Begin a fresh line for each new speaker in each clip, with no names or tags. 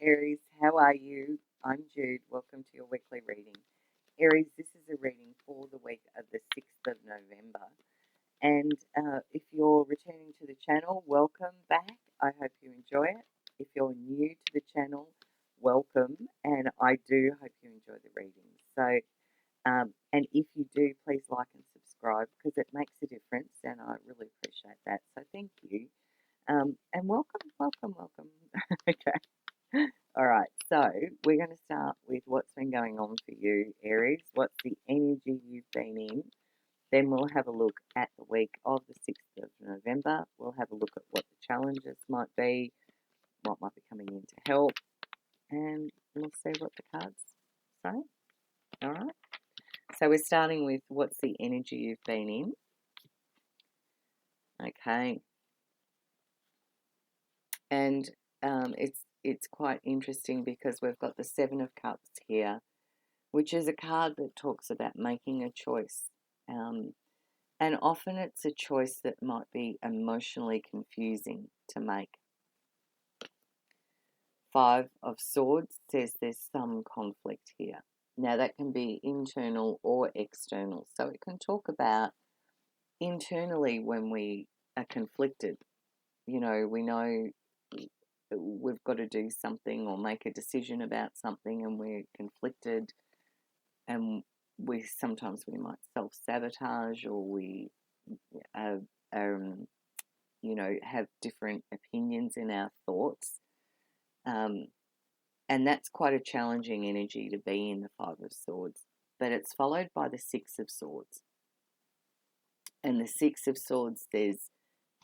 Aries, how are you? I'm Jude. Welcome to your weekly reading. Aries, this is a reading for the week of the 6th of November. And if you're returning to the channel, welcome back. I hope you enjoy it. If you're new to the channel, welcome. And I do hope you enjoy the reading. So, and if you do, please like and subscribe because it makes a difference and I really appreciate that. So thank you. And welcome. Okay. All right. So we're going to start with what's been going on for you, Aries. What's the energy you've been in? Then we'll have a look at the week of the 6th of November. We'll have a look at what the challenges might be, what might be coming in to help, and we'll see what the cards say. All right. So we're starting with what's the energy you've been in. Okay. And it's quite interesting because we've got the Seven of Cups here, which is a card that talks about making a choice. And often it's a choice that might be emotionally confusing to make. Five of Swords says there's some conflict here. Now that can be internal or external. So it can talk about internally when we are conflicted. You know, we know we've got to do something or make a decision about something and we're conflicted, and sometimes we might self-sabotage, or we you know, have different opinions in our thoughts, and that's quite a challenging energy to be in, the Five of Swords. But it's followed by the Six of Swords, and the Six of Swords says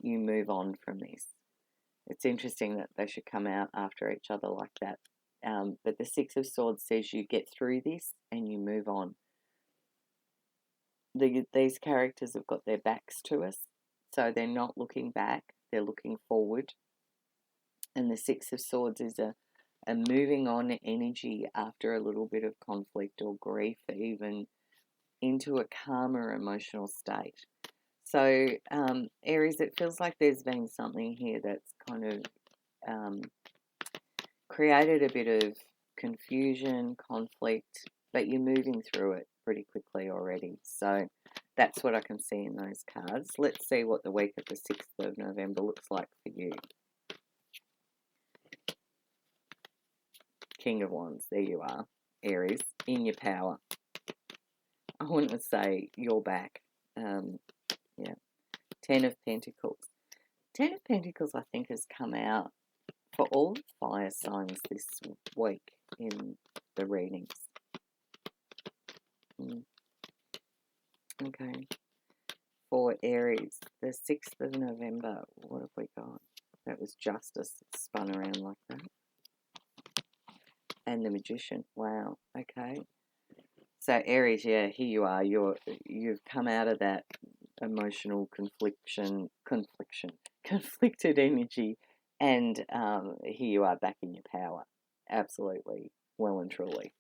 you move on from this. It's interesting that they should come out after each other like that. But the Six of Swords says you get through this and you move on. These characters have got their backs to us, so they're not looking back, they're looking forward. And the Six of Swords is a moving on energy after a little bit of conflict or grief, even into a calmer emotional state. So, Aries, it feels like there's been something here that's kind of created a bit of confusion, conflict, but you're moving through it pretty quickly already. So that's what I can see in those cards. Let's see what the week of the 6th of November looks like for you. King of Wands, there you are, Aries, in your power. I want to say you're back. Yeah. Ten of Pentacles. Ten of Pentacles, I think, has come out for all the fire signs this week in the readings. Okay. For Aries, the 6th of November, what have we got? That was Justice. It spun around like that. And the Magician. Wow. Okay. So Aries, yeah, here you are. You've come out of that emotional conflicted energy, and here you are back in your power. Absolutely, well and truly.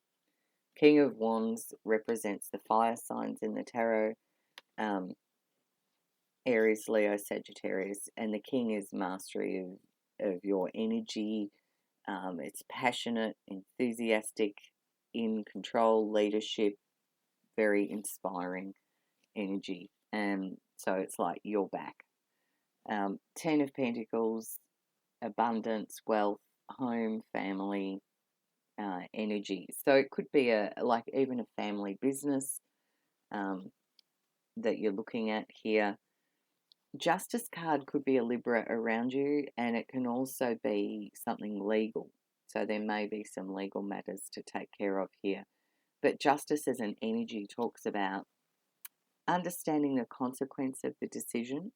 King of Wands represents the fire signs in the tarot. Aries, Leo, Sagittarius, and the King is mastery of your energy. It's passionate, enthusiastic, in control, leadership, very inspiring energy. So it's like you're back. Ten of Pentacles, abundance, wealth, home, family, energy. So it could be like even a family business that you're looking at here. Justice card could be a Libra around you, and it can also be something legal. So there may be some legal matters to take care of here. But justice as an energy talks about understanding the consequence of the decision,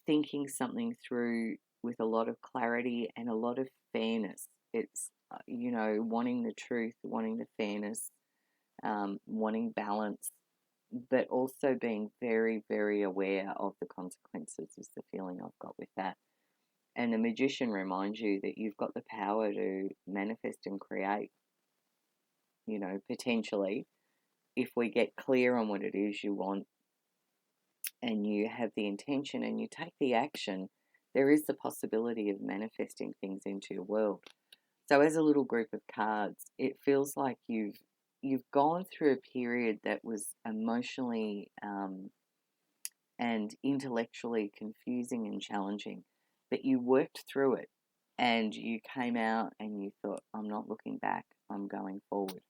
thinking something through with a lot of clarity and a lot of fairness. It's, you know, wanting the truth, wanting the fairness, wanting balance, but also being very, very aware of the consequences is the feeling I've got with that. And the Magician reminds you that you've got the power to manifest and create, you know, potentially, if we get clear on what it is you want and you have the intention and you take the action, there is the possibility of manifesting things into your world. So as a little group of cards, it feels like you've gone through a period that was emotionally and intellectually confusing and challenging, but you worked through it and you came out and you thought, I'm not looking back, I'm going forward.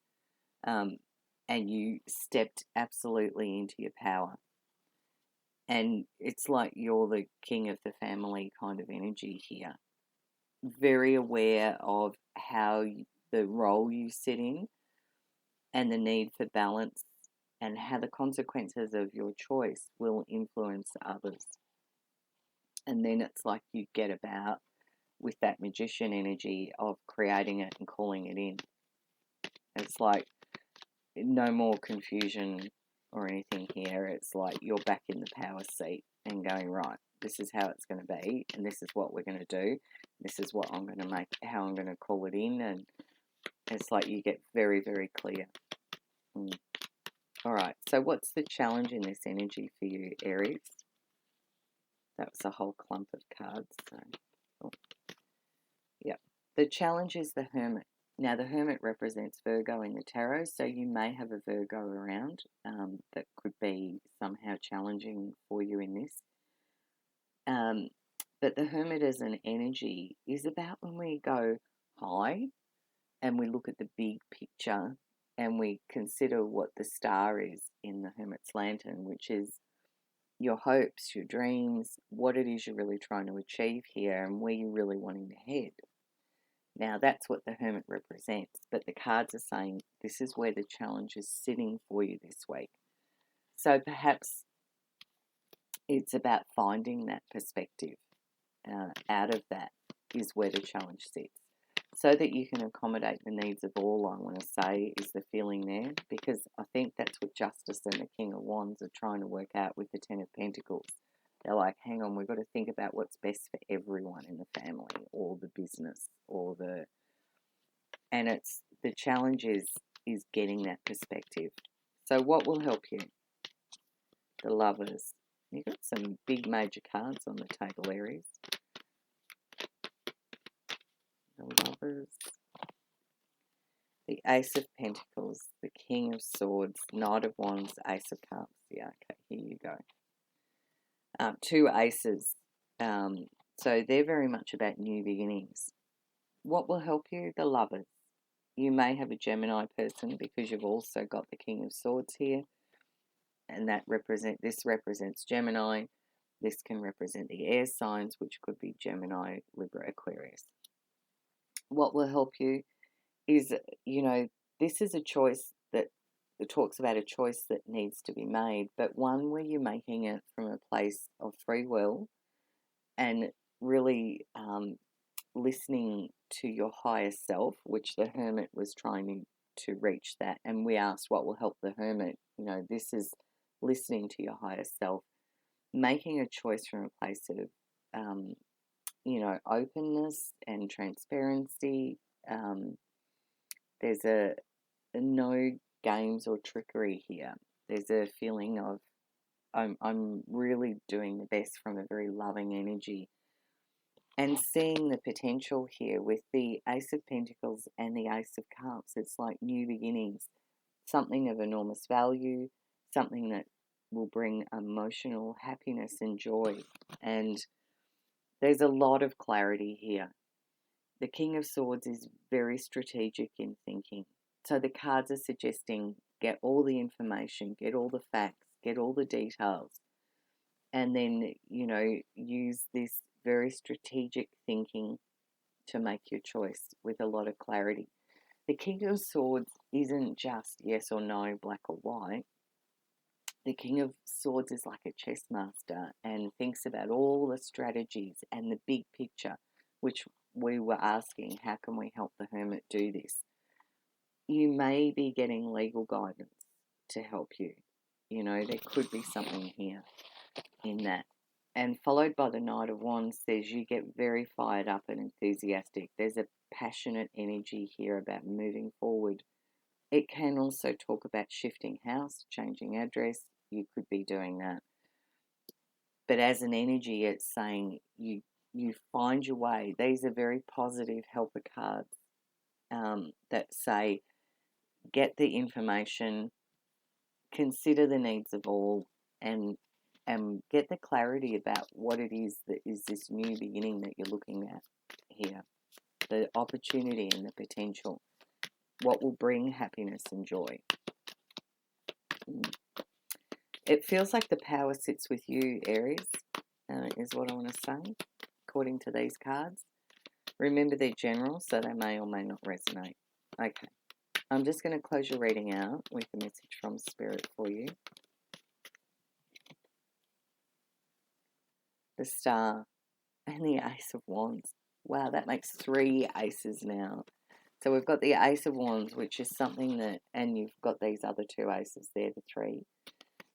And you stepped absolutely into your power. And it's like you're the king of the family kind of energy here. Very aware of how the role you sit in and the need for balance and how the consequences of your choice will influence others. And then it's like you get about with that magician energy of creating it and calling it in. It's like no more confusion or anything here. It's like you're back in the power seat and going, right, this is how it's going to be, and this is what we're going to do. This is what I'm going to make, how I'm going to call it in, and it's like you get very, very clear. All right, so what's the challenge in this energy for you, Aries? That was a whole clump of cards. So, yeah, the challenge is the Hermit. Now, the Hermit represents Virgo in the tarot, so you may have a Virgo around that could be somehow challenging for you in this. But the Hermit as an energy is about when we go high and we look at the big picture and we consider what the star is in the Hermit's lantern, which is your hopes, your dreams, what it is you're really trying to achieve here and where you're really wanting to head. Now, that's what the Hermit represents, but the cards are saying this is where the challenge is sitting for you this week. So perhaps it's about finding that perspective. Out of that is where the challenge sits, so that you can accommodate the needs of all, I want to say, is the feeling there, because I think that's what Justice and the King of Wands are trying to work out with the Ten of Pentacles. They're like, hang on, we've got to think about what's best for everyone in the family or the business or the... And it's the challenge is getting that perspective. So what will help you? The Lovers. You've got some big major cards on the table, Aries. The Lovers. The Ace of Pentacles. The King of Swords. Knight of Wands. Ace of Cups. Yeah, okay, here you go. Two aces. So they're very much about new beginnings. What will help you? The Lovers. You may have a Gemini person because you've also got the King of Swords here. And this represents Gemini. This can represent the air signs, which could be Gemini, Libra, Aquarius. What will help you is, this is a choice that it talks about a choice that needs to be made, but one where you're making it from a place of free will and really listening to your higher self, which the Hermit was trying to reach that. And we asked what will help the Hermit. This is listening to your higher self, making a choice from a place of, openness and transparency. There's a no games or trickery here. There's a feeling of I'm really doing the best from a very loving energy. And seeing the potential here with the Ace of Pentacles and the Ace of Cups, it's like new beginnings, something of enormous value, something that will bring emotional happiness and joy. And there's a lot of clarity here. The King of Swords is very strategic in thinking. So the cards are suggesting get all the information, get all the facts, get all the details, and then, use this very strategic thinking to make your choice with a lot of clarity. The King of Swords isn't just yes or no, black or white. The King of Swords is like a chess master and thinks about all the strategies and the big picture, which we were asking, how can we help the Hermit do this? You may be getting legal guidance to help you. There could be something here in that. And followed by the Knight of Wands says you get very fired up and enthusiastic. There's a passionate energy here about moving forward. It can also talk about shifting house, changing address. You could be doing that. But as an energy, it's saying you find your way. These are very positive helper cards. that say, get the information, consider the needs of all, and get the clarity about what it is that is this new beginning that you're looking at here, the opportunity and the potential, what will bring happiness and joy. It feels like the power sits with you, Aries, is what I want to say, according to these cards. Remember, they're general, so they may or may not resonate. Okay, I'm just going to close your reading out with a message from Spirit for you. The Star and the Ace of Wands. Wow, that makes 3 aces now. So we've got the Ace of Wands, which is something that, and you've got these other 2 aces there, the 3.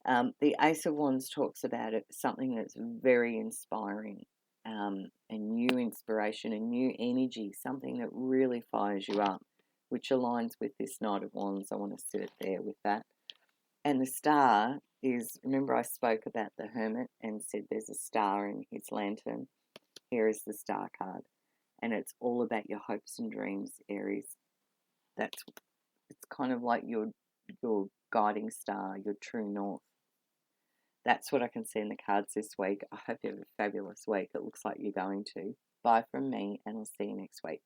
The Ace of Wands talks about it, something that's very inspiring, a new inspiration, a new energy, something that really fires you up, which aligns with this Knight of Wands. I want to sit it there with that. And the Star is, remember I spoke about the Hermit and said there's a star in his lantern. Here is the Star card. And it's all about your hopes and dreams, Aries. It's kind of like your guiding star, your true north. That's what I can see in the cards this week. I hope you have a fabulous week. It looks like you're going to. Bye from me, and I'll see you next week.